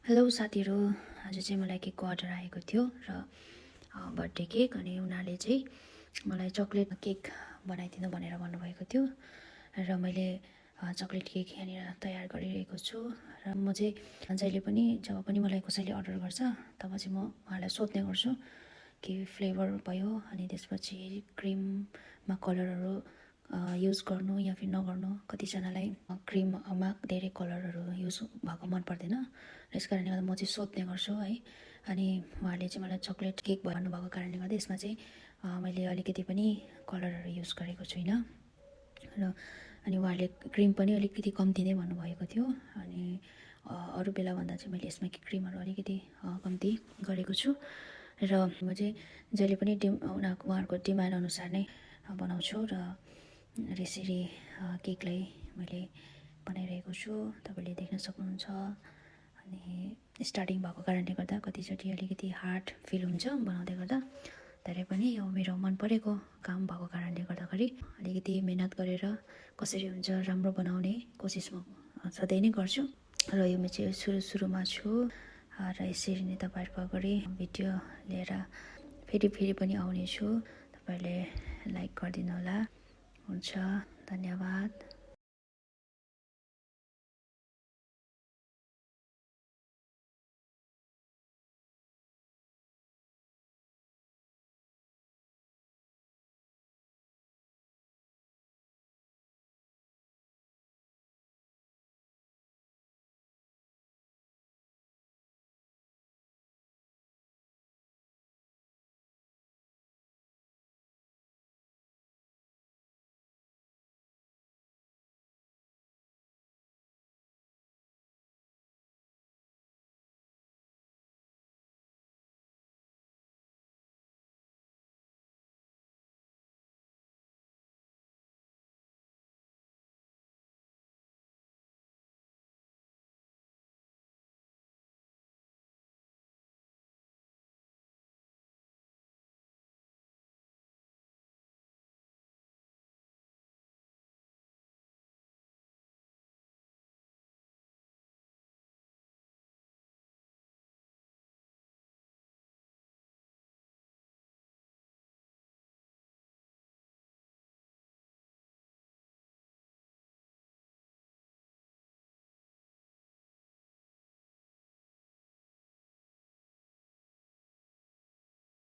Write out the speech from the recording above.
Hello साथीहरू, आज चाहिँ मलाई केकको अर्डर आएको थियो र बर्थडे केक। अनि उनीहरूले चाहिँ मलाई चक्लेट केक बनाइदिनु भनेर भन्नुभएको थियो र मैले चक्लेट केक यहाँनिर तयार गरिरहेको छु। र म चाहिँ जहिले पनि जब पनि मलाई कसैले अर्डर गर्छ तब चाहिँ म उहाँलाई सोध्ने गर्छु कि फ्लेभर भयो, अनि त्यसपछि क्रिममा कलरहरू युज गर्नु या फिर नगर्नु। कतिजनालाई क्रिममा धेरै कलरहरू युज भएको मन पर्दैन, यस कारणले गर्दा म चाहिँ सोध्ने गर्छु है। अनि उहाँहरूले चाहिँ मलाई चक्लेट केक भन्नुभएको कारणले गर्दा यसमा चाहिँ मैले अलिकति पनि कलरहरू युज गरेको छुइनँ र अनि उहाँहरूले क्रिम पनि अलिकति कम्ती नै भन्नुभएको थियो। अनि अरू बेलाभन्दा चाहिँ मैले यसमा क्रिमहरू अलिकति कम्ती गरेको छु र म चाहिँ जहिले पनि उहाँहरूको डिमान्ड अनुसार नै बनाउँछु र यसरी केकलाई मैले बनाइरहेको छु, तपाईँले देख्न सक्नुहुन्छ। अनि स्टार्टिङ भएको कारणले गर्दा कतिचोटि अलिकति हार्ड फिल हुन्छ बनाउँदै गर्दा, तर पनि यो मेरो मन परेको काम भएको कारणले गर्दाखेरि अलिकति मेहनत गरेर कसरी हुन्छ राम्रो बनाउने कोसिस म सधैँ नै गर्छु। र यो म चाहिँ सुरुमा छु र यसरी नै तपाईँहरूको अगाडि भिडियो लिएर फेरि पनि आउनेछु। तपाईँहरूले लाइक गरिदिनु होला। हुन्छ, धन्यवाद।